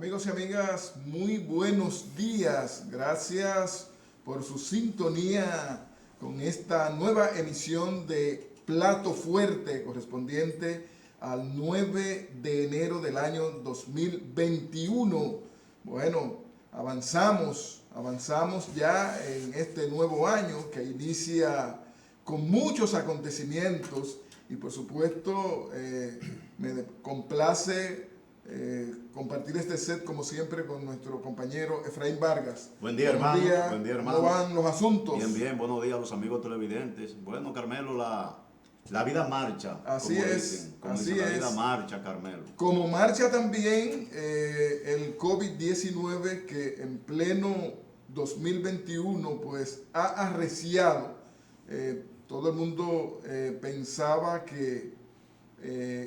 Amigos y amigas, muy buenos días. Gracias por su sintonía con esta nueva emisión de Plato Fuerte correspondiente al 9 de enero del año 2021. Bueno, avanzamos ya en este nuevo año que inicia con muchos acontecimientos y por supuesto me complace compartir este set como siempre con nuestro compañero Efraín Vargas. Buen día, hermano. Buen día, hermano. ¿Cómo van los asuntos? Bien, bien. Buenos días a los amigos televidentes. Bueno, Carmelo, la vida marcha. Así como es, dicen, como así dicen, es. La vida marcha, Carmelo. Como marcha también el COVID-19 que en pleno 2021 pues ha arreciado. Todo el mundo pensaba que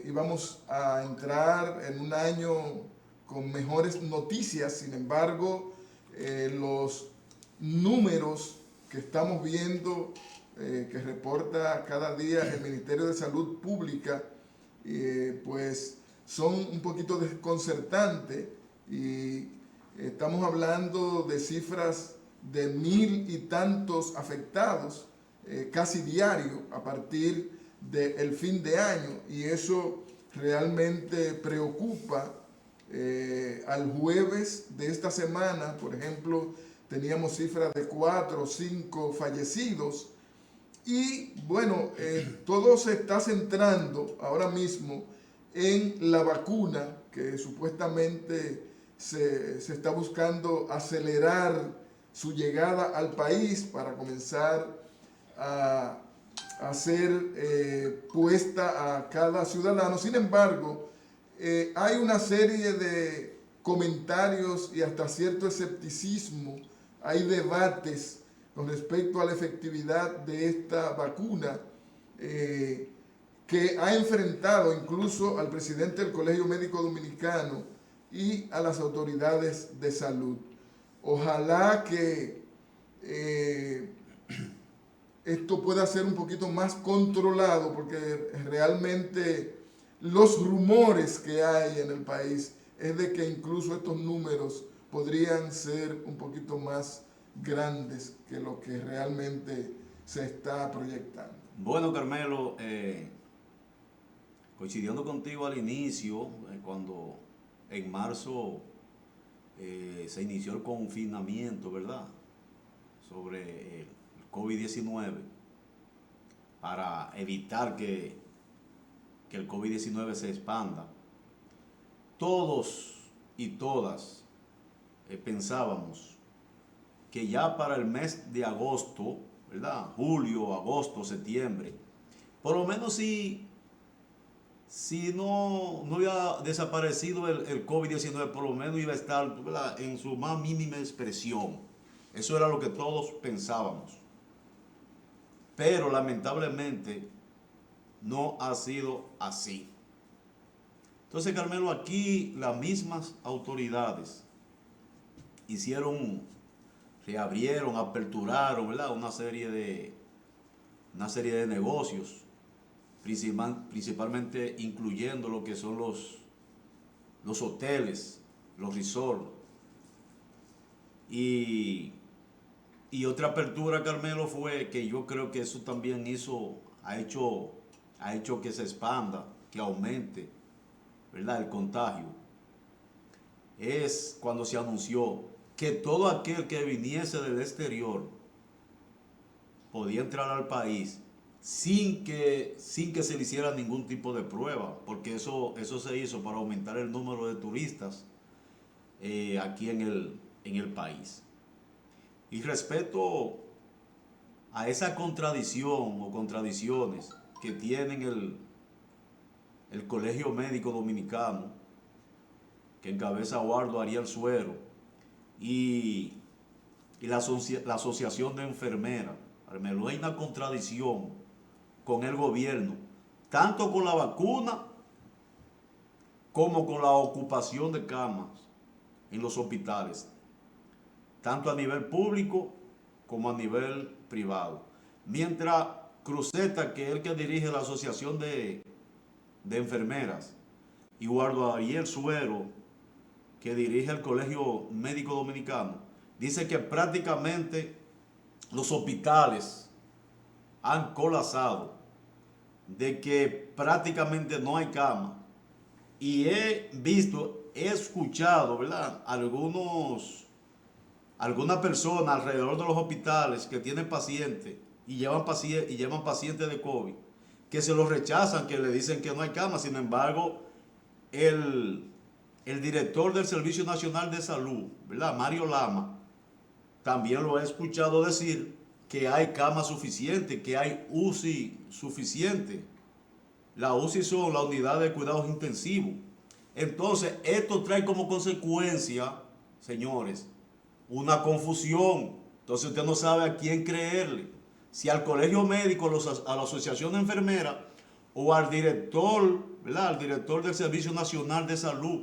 íbamos a entrar en un año con mejores noticias. Sin embargo, los números que estamos viendo, que reporta cada día el Ministerio de Salud Pública, pues son un poquito desconcertantes y estamos hablando de cifras de 1000 y tantos afectados casi diario a partir del fin de año, y eso realmente preocupa. Al jueves de esta semana, por ejemplo, teníamos cifras de 4 o 5 fallecidos y bueno, todo se está centrando ahora mismo en la vacuna que supuestamente se está buscando acelerar su llegada al país para comenzar a ser puesta a cada ciudadano. Sin embargo, hay una serie de comentarios y hasta cierto escepticismo, hay debates con respecto a la efectividad de esta vacuna que ha enfrentado incluso al presidente del Colegio Médico Dominicano y a las autoridades de salud. Ojalá que esto pueda ser un poquito más controlado, porque realmente los rumores que hay en el país es de que incluso estos números podrían ser un poquito más grandes que lo que realmente se está proyectando. Bueno, Carmelo, coincidiendo contigo al inicio, cuando en marzo se inició el confinamiento, ¿verdad?, sobre el COVID-19, para evitar que el COVID-19 se expanda. Todos y todas pensábamos que ya para el mes de agosto, ¿verdad?, julio, agosto, septiembre, por lo menos si no había desaparecido el COVID-19, por lo menos iba a estar, ¿verdad?, en su más mínima expresión. Eso era lo que todos pensábamos. Pero lamentablemente no ha sido así. Entonces, Carmelo, aquí las mismas autoridades reabrieron, aperturaron, ¿verdad?, una serie de negocios, principalmente incluyendo lo que son los hoteles, los resorts. Y otra apertura, Carmelo, fue que yo creo que eso también ha hecho que se expanda, que aumente, ¿verdad?, el contagio. Es cuando se anunció que todo aquel que viniese del exterior podía entrar al país sin que se le hiciera ningún tipo de prueba, porque eso se hizo para aumentar el número de turistas aquí en el país. Y respecto a esa contradicción o contradicciones que tienen el Colegio Médico Dominicano, que encabeza Eduardo Ariel Suero, y la Asociación de Enfermeras, no hay una contradicción con el gobierno, tanto con la vacuna como con la ocupación de camas en los hospitales, tanto a nivel público como a nivel privado. Mientras Cruzeta, que es el que dirige la Asociación de Enfermeras, y Eduardo Ariel Suero, que dirige el Colegio Médico Dominicano, dice que prácticamente los hospitales han colapsado, de que prácticamente no hay cama. Y he escuchado, ¿verdad?, algunas personas alrededor de los hospitales que tienen pacientes y llevan pacientes de COVID, que se los rechazan, que le dicen que no hay cama. Sin embargo, el director del Servicio Nacional de Salud, ¿verdad?, Mario Lama, también lo he escuchado decir que hay cama suficiente, que hay UCI suficiente. La UCI son la unidad de cuidados intensivos. Entonces, esto trae como consecuencia, señores, una confusión. Entonces usted no sabe a quién creerle. Si al colegio médico, a la asociación de enfermeras o al director, ¿verdad?, al director del Servicio Nacional de Salud.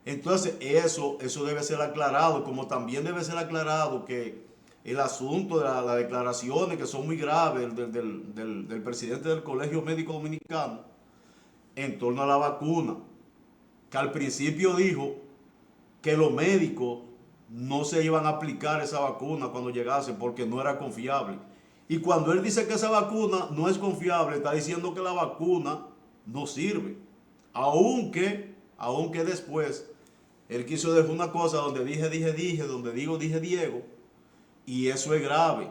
Entonces eso debe ser aclarado, como también debe ser aclarado que el asunto de las declaraciones que son muy graves del presidente del Colegio Médico Dominicano en torno a la vacuna, que al principio dijo que los médicos no se iban a aplicar esa vacuna cuando llegase porque no era confiable. Y cuando él dice que esa vacuna no es confiable, está diciendo que la vacuna no sirve. Aunque después él quiso decir una cosa donde dije, donde dije Diego, y eso es grave.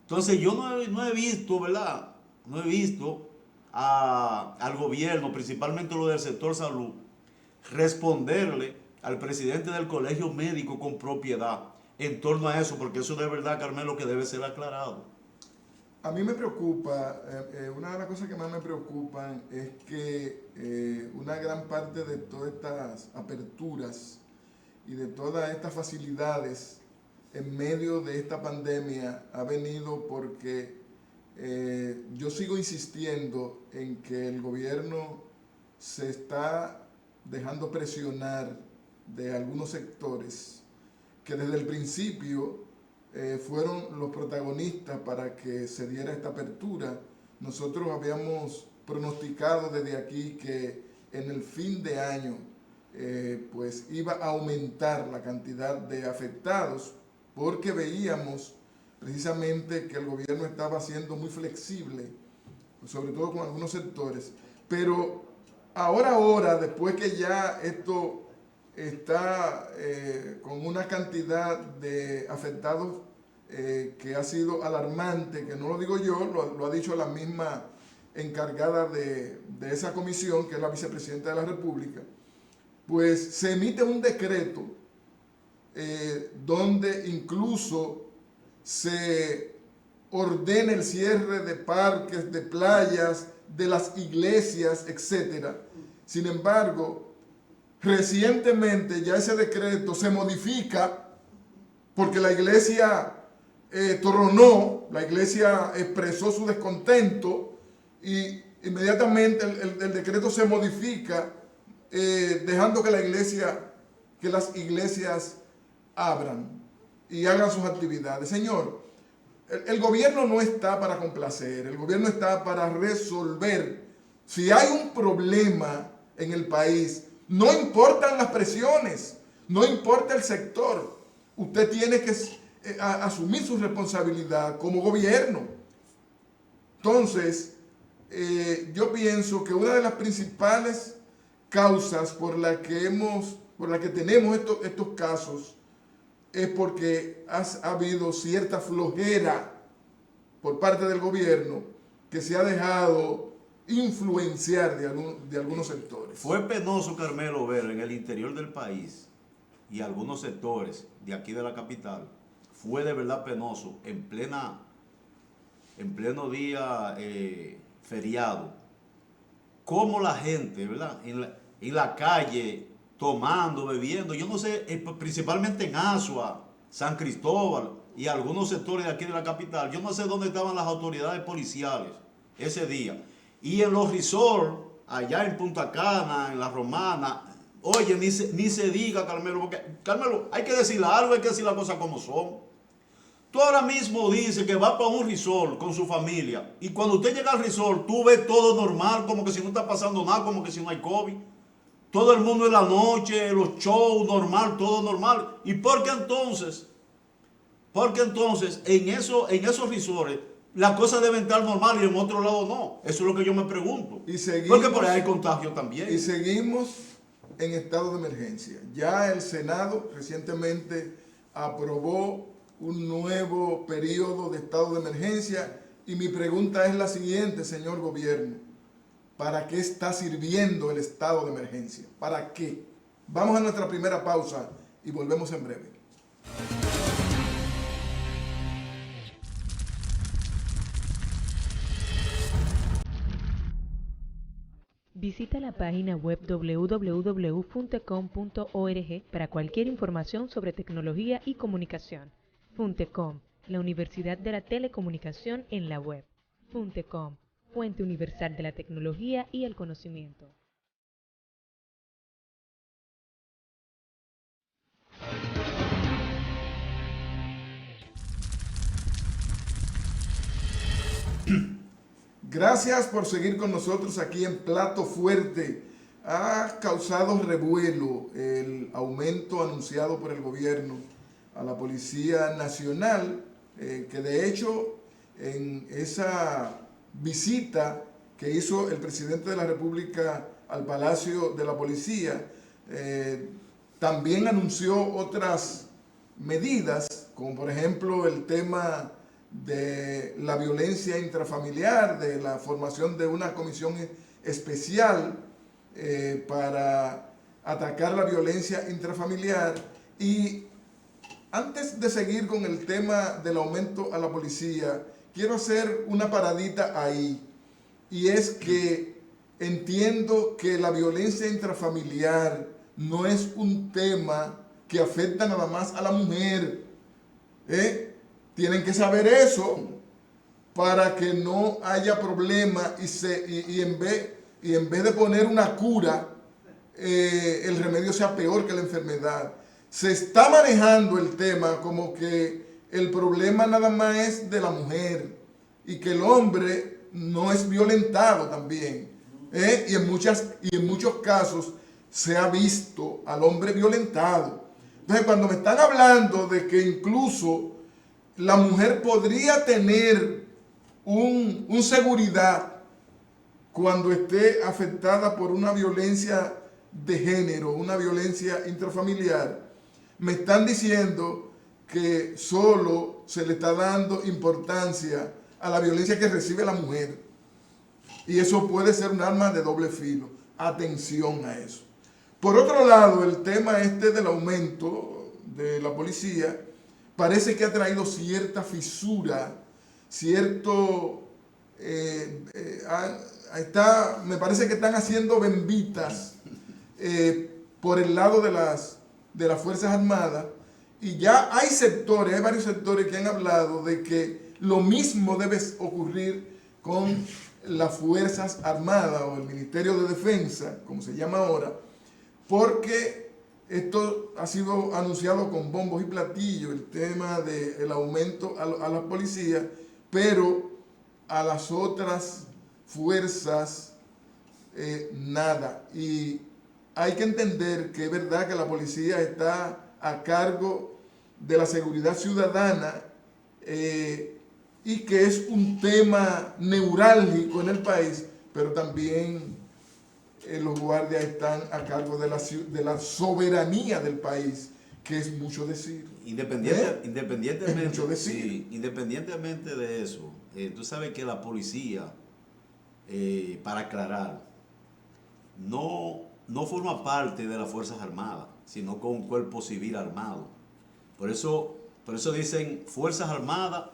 Entonces yo no he visto, ¿verdad?, no he visto al gobierno, principalmente lo del sector salud, responderle al presidente del colegio médico con propiedad en torno a eso, porque eso de verdad, Carmelo, que debe ser aclarado. A mí me preocupa, una de las cosas que más me preocupan es que una gran parte de todas estas aperturas y de todas estas facilidades en medio de esta pandemia ha venido porque yo sigo insistiendo en que el gobierno se está dejando presionar de algunos sectores que desde el principio fueron los protagonistas para que se diera esta apertura. Nosotros habíamos pronosticado desde aquí que en el fin de año pues iba a aumentar la cantidad de afectados, porque veíamos precisamente que el gobierno estaba siendo muy flexible, sobre todo con algunos sectores. Pero ahora, después que ya esto está con una cantidad de afectados que ha sido alarmante, que no lo digo yo, lo ha dicho la misma encargada de esa comisión, que es la vicepresidenta de la República, pues se emite un decreto donde incluso se ordena el cierre de parques, de playas, de las iglesias, etc. Sin embargo, recientemente ya ese decreto se modifica porque la iglesia tronó, la iglesia expresó su descontento y inmediatamente el decreto se modifica dejando que las iglesias abran y hagan sus actividades. Señor, el gobierno no está para complacer, el gobierno está para resolver. Si hay un problema en el país, no importan las presiones, no importa el sector, usted tiene que asumir su responsabilidad como gobierno. Entonces, yo pienso que una de las principales causas por la que tenemos estos casos es porque ha habido cierta flojera por parte del gobierno que se ha dejado influenciar de algunos sectores. Fue penoso, Carmelo, ver en el interior del país y algunos sectores de aquí de la capital, fue de verdad penoso, en pleno día feriado, cómo la gente, ¿verdad?, en la calle, tomando, bebiendo, yo no sé, principalmente en Asua, San Cristóbal y algunos sectores de aquí de la capital, yo no sé dónde estaban las autoridades policiales ese día. Y en los resorts, allá en Punta Cana, en La Romana, oye, ni se diga, Carmelo, porque, Carmelo, hay que decir algo, hay que decir las cosas como son. Tú ahora mismo dices que va para un resort con su familia, y cuando usted llega al resort, tú ves todo normal, como que si no está pasando nada, como que si no hay COVID. todo el mundo en la noche, los shows, normal, todo normal. ¿Y por qué entonces? Porque entonces en esos resorts las cosas deben estar normal y en otro lado no. Eso es lo que yo me pregunto. Porque por ahí hay contagio también. Y seguimos en estado de emergencia. Ya el Senado recientemente aprobó un nuevo periodo de estado de emergencia y mi pregunta es la siguiente, señor gobierno. ¿Para qué está sirviendo el estado de emergencia? ¿Para qué? Vamos a nuestra primera pausa y volvemos en breve. Visita la página web www.funtecom.org para cualquier información sobre tecnología y comunicación. Funtecom, la Universidad de la Telecomunicación en la web. Funtecom, fuente universal de la tecnología y el conocimiento. Gracias por seguir con nosotros aquí en Plato Fuerte. Ha causado revuelo el aumento anunciado por el gobierno a la Policía Nacional, que de hecho en esa visita que hizo el presidente de la República al Palacio de la Policía, también anunció otras medidas, como por ejemplo el tema de la violencia intrafamiliar, de la formación de una comisión especial para atacar la violencia intrafamiliar. Y antes de seguir con el tema del aumento a la policía, quiero hacer una paradita ahí. Y es que entiendo que la violencia intrafamiliar no es un tema que afecta nada más a la mujer. Tienen que saber eso para que no haya problema y en vez de poner una cura, el remedio sea peor que la enfermedad. Se está manejando el tema como que el problema nada más es de la mujer y que el hombre no es violentado también. Y en muchos casos se ha visto al hombre violentado. Entonces, cuando me están hablando de que incluso la mujer podría tener un seguridad cuando esté afectada por una violencia de género, una violencia intrafamiliar, me están diciendo que solo se le está dando importancia a la violencia que recibe la mujer. Y eso puede ser un arma de doble filo. Atención a eso. Por otro lado, el tema del aumento de la policía parece que ha traído cierta fisura, me parece que están haciendo bembitas por el lado de las Fuerzas Armadas, y ya hay varios sectores que han hablado de que lo mismo debe ocurrir con las Fuerzas Armadas o el Ministerio de Defensa, como se llama ahora, porque esto ha sido anunciado con bombos y platillos, el tema del aumento a la policía, pero a las otras fuerzas nada. Y hay que entender que es verdad que la policía está a cargo de la seguridad ciudadana y que es un tema neurálgico en el país, pero también los guardias están a cargo de la soberanía del país, que es mucho decir. Independientemente, es mucho decir. Sí, independientemente de eso, tú sabes que la policía, para aclarar, no forma parte de las Fuerzas Armadas, sino con un cuerpo civil armado. Por eso dicen Fuerzas Armadas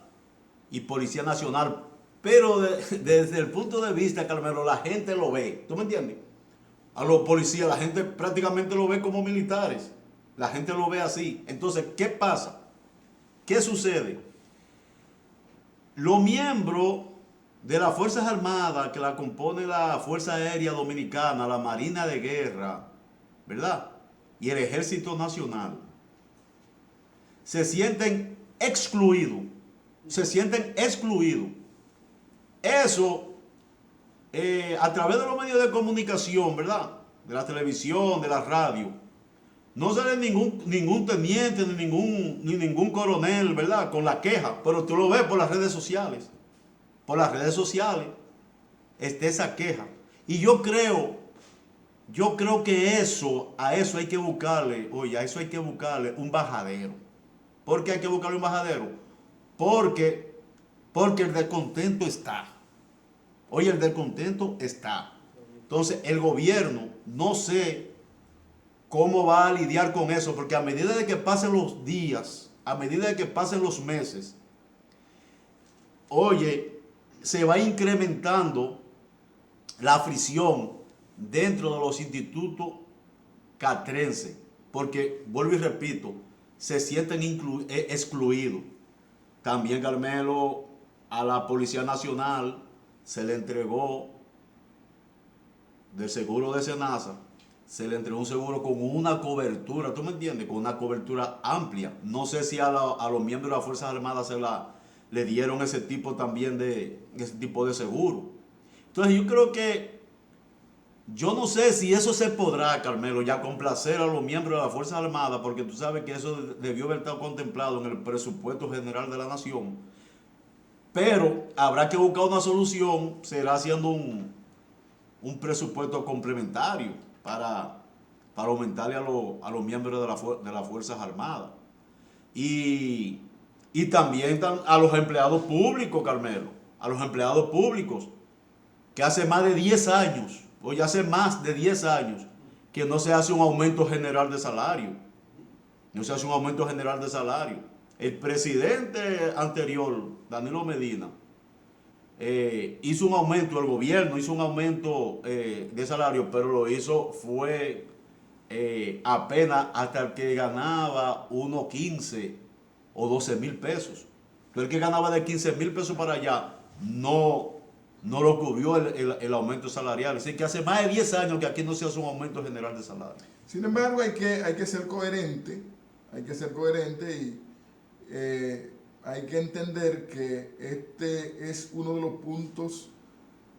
y Policía Nacional, pero desde el punto de vista, Carmelo, la gente lo ve. ¿Tú me entiendes? A los policías, la gente prácticamente lo ve como militares. La gente lo ve así. Entonces, ¿qué pasa? ¿Qué sucede? Los miembros de las Fuerzas Armadas, que la compone la Fuerza Aérea Dominicana, la Marina de Guerra, ¿verdad? Y el Ejército Nacional, se sienten excluidos. Se sienten excluidos. Eso, a través de los medios de comunicación, ¿verdad? de la televisión, de la radio, no sale ningún teniente ni ningún coronel, ¿verdad?, con la queja, pero tú lo ves por las redes sociales. Por las redes sociales está esa queja. Y yo creo que a eso hay que buscarle, oye, a eso hay que buscarle un bajadero. ¿Por qué hay que buscarle un bajadero? Porque el descontento está. Oye, el descontento está. Entonces, el gobierno, no sé cómo va a lidiar con eso, porque a medida de que pasen los días, a medida de que pasen los meses, oye, se va incrementando la fricción dentro de los institutos castrenses, porque, vuelvo y repito, se sienten excluidos. También, Carmelo, a la Policía Nacional se le entregó del seguro de Senasa, se le entregó un seguro con una cobertura, ¿tú me entiendes? Con una cobertura amplia. No sé si a los miembros de las Fuerzas Armadas le dieron ese tipo también de seguro. Entonces yo creo que, yo no sé si eso se podrá, Carmelo, ya complacer a los miembros de las Fuerzas Armadas, porque tú sabes que eso debió haber estado contemplado en el presupuesto general de la nación. Pero habrá que buscar una solución, será haciendo un presupuesto complementario para aumentarle a los miembros de las Fuerzas Armadas. Y también a los empleados públicos, Carmelo, a los empleados públicos, que hace más de 10 años, oye, hace más de 10 años, que no se hace un aumento general de salario. No se hace un aumento general de salario. El presidente anterior, Danilo Medina, hizo un aumento, el gobierno hizo un aumento de salario, pero lo hizo fue apenas hasta el que ganaba unos 15 o 12 mil pesos. Entonces el que ganaba de 15 mil pesos para allá no lo cubrió el aumento salarial. Así que hace más de 10 años que aquí no se hace un aumento general de salario. Sin embargo, hay que ser coherente, y hay que entender que este es uno de los puntos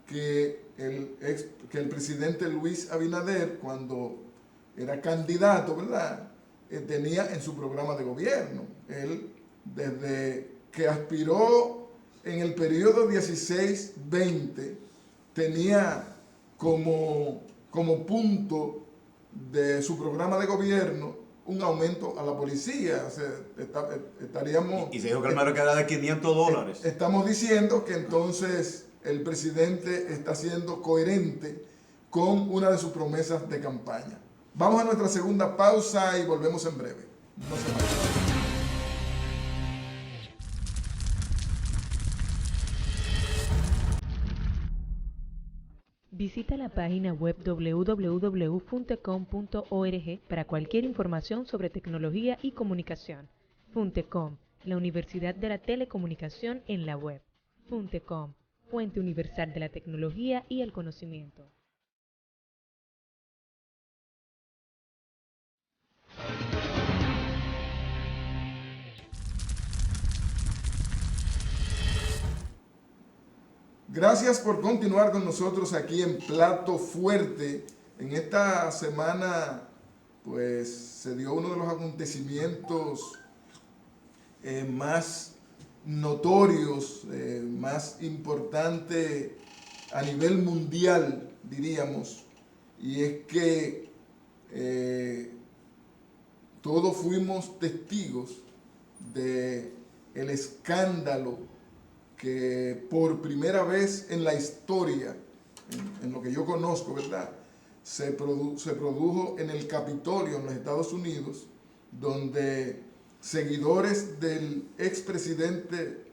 que el presidente Luis Abinader, cuando era candidato, ¿verdad?, tenía en su programa de gobierno. Él, desde que aspiró en el periodo 16-20, tenía como punto de su programa de gobierno un aumento a la policía. O sea, estaríamos... Y se dijo que el mero queda de $500. Estamos diciendo que entonces el presidente está siendo coherente con una de sus promesas de campaña. Vamos a nuestra segunda pausa y volvemos en breve. No se vayan. Visita la página web www.funtecom.org para cualquier información sobre tecnología y comunicación. Funtecom, la Universidad de la Telecomunicación en la web. Funtecom, fuente universal de la tecnología y el conocimiento. Gracias por continuar con nosotros aquí en Plato Fuerte. En esta semana, pues, se dio uno de los acontecimientos más notorios, más importante a nivel mundial, diríamos, y es que todos fuimos testigos del escándalo que por primera vez en la historia, en lo que yo conozco, ¿verdad?, se produjo en el Capitolio, en los Estados Unidos, donde seguidores del expresidente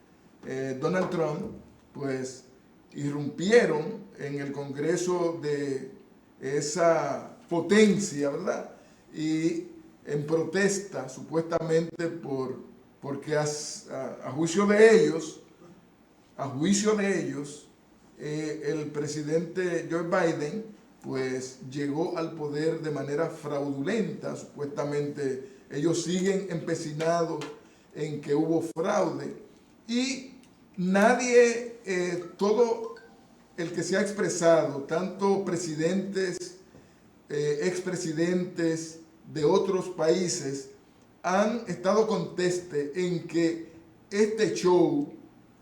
Donald Trump, pues, irrumpieron en el Congreso de esa potencia, ¿verdad?, y en protesta, supuestamente, porque a juicio de ellos, el presidente Joe Biden, pues, llegó al poder de manera fraudulenta. Supuestamente ellos siguen empecinados en que hubo fraude, y nadie, todo el que se ha expresado, tanto presidentes expresidentes de otros países han estado conteste en que este show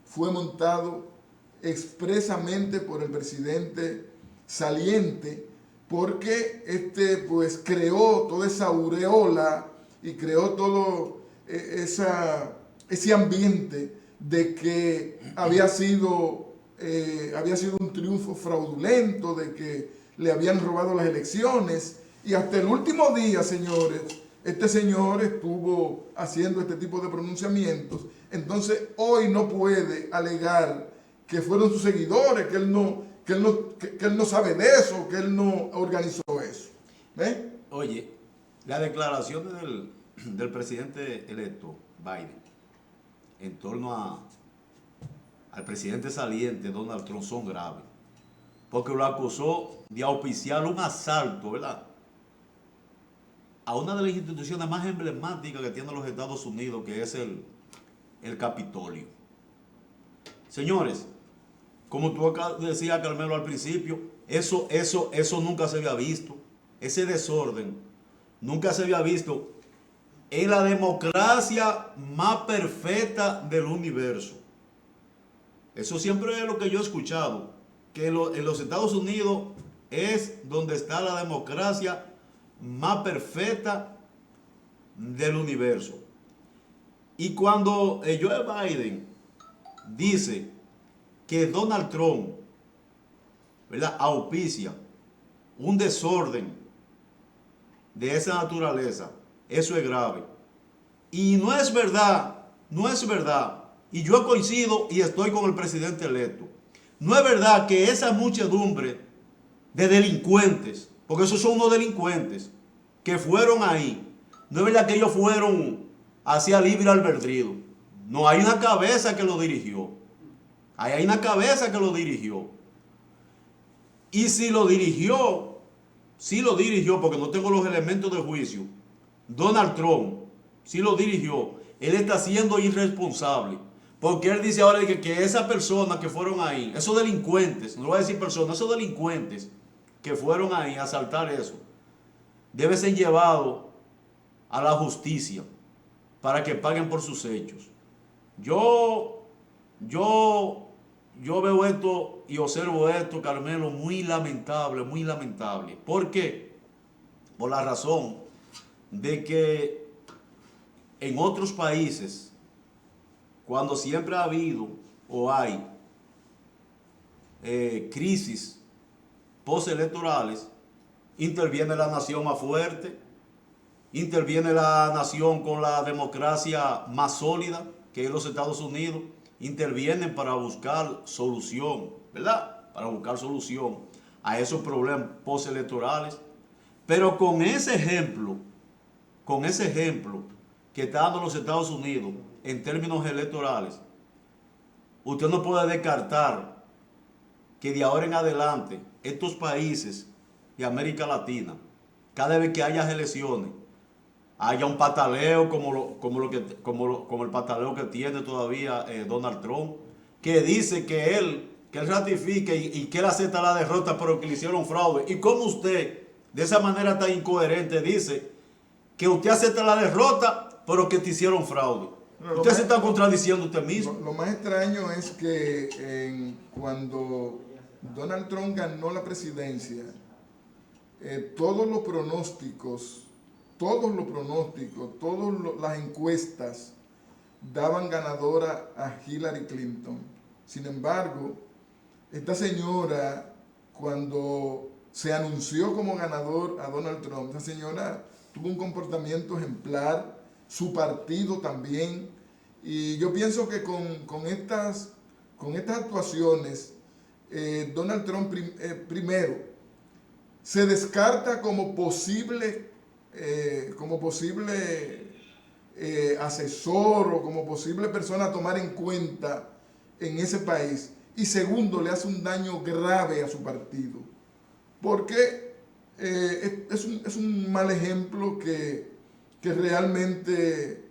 fue montado expresamente por el presidente saliente, porque pues creó toda esa aureola y creó todo ese ambiente de que había sido un triunfo fraudulento, de que le habían robado las elecciones, y hasta el último día, señores, este señor estuvo haciendo este tipo de pronunciamientos. Entonces hoy no puede alegar que fueron sus seguidores, que él no sabe de eso, que él no organizó eso. Oye, las declaraciones del presidente electo Biden en torno al presidente saliente Donald Trump son graves, porque lo acusó de auspiciar un asalto, ¿verdad?, a una de las instituciones más emblemáticas que tienen los Estados Unidos, que es el Capitolio. Señores, como tú decías, Carmelo, al principio, eso nunca se había visto. Ese desorden nunca se había visto en la democracia más perfecta del universo. Eso siempre es lo que yo he escuchado, que en los Estados Unidos es donde está la democracia más perfecta del universo. Y cuando Joe Biden dice que Donald Trump, ¿verdad?, auspicia un desorden de esa naturaleza, eso es grave. Y no es verdad, y yo coincido y estoy con el presidente electo, no es verdad que esa muchedumbre de delincuentes, porque esos son unos delincuentes que fueron ahí, no es verdad que ellos fueron hacia libre albedrío. No, hay una cabeza que lo dirigió. Ahí hay una cabeza que lo dirigió. Y si lo dirigió, porque no tengo los elementos de juicio, Donald Trump, si lo dirigió, él está siendo irresponsable. Porque él dice ahora que esas personas que fueron ahí, esos delincuentes, no voy a decir personas, esos delincuentes que fueron ahí a asaltar eso, deben ser llevados a la justicia para que paguen por sus hechos. Yo veo esto y observo esto, Carmelo, muy lamentable, muy lamentable. ¿Por qué? Por la razón de que en otros países, cuando siempre ha habido o hay crisis postelectorales, interviene la nación más fuerte, interviene la nación con la democracia más sólida, que es los Estados Unidos, intervienen para buscar solución, ¿verdad?, para buscar solución a esos problemas postelectorales. Pero con ese ejemplo que está dando los Estados Unidos en términos electorales, usted no puede descartar que de ahora en adelante estos países de América Latina, cada vez que haya elecciones, haya un pataleo como el pataleo que tiene todavía Donald Trump, que dice que él ratifique y que él acepta la derrota, pero que le hicieron fraude. Y como usted, de esa manera tan incoherente, dice que usted acepta la derrota, pero que te hicieron fraude. Usted se está contradiciendo usted mismo. Lo más extraño es que cuando Donald Trump ganó la presidencia, todos los pronósticos, todas las encuestas daban ganadora a Hillary Clinton. Sin embargo, esta señora, cuando se anunció como ganador a Donald Trump, esa señora tuvo un comportamiento ejemplar, su partido también, y yo pienso que con estas actuaciones, Donald Trump primero se descarta como posible asesor o como posible persona a tomar en cuenta en ese país, y segundo, le hace un daño grave a su partido, porque es un mal ejemplo que realmente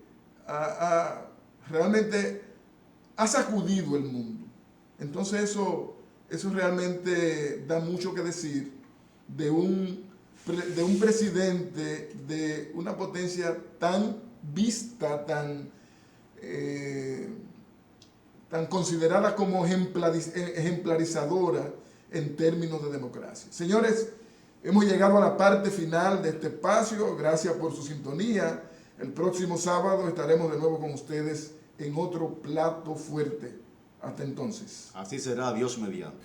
ha sacudido el mundo. Entonces eso realmente da mucho que decir de un de un presidente de una potencia tan vista, tan considerada como ejemplarizadora en términos de democracia. Señores, hemos llegado a la parte final de este espacio. Gracias por su sintonía. El próximo sábado estaremos de nuevo con ustedes en otro plato fuerte. Hasta entonces. Así será, Dios mediante.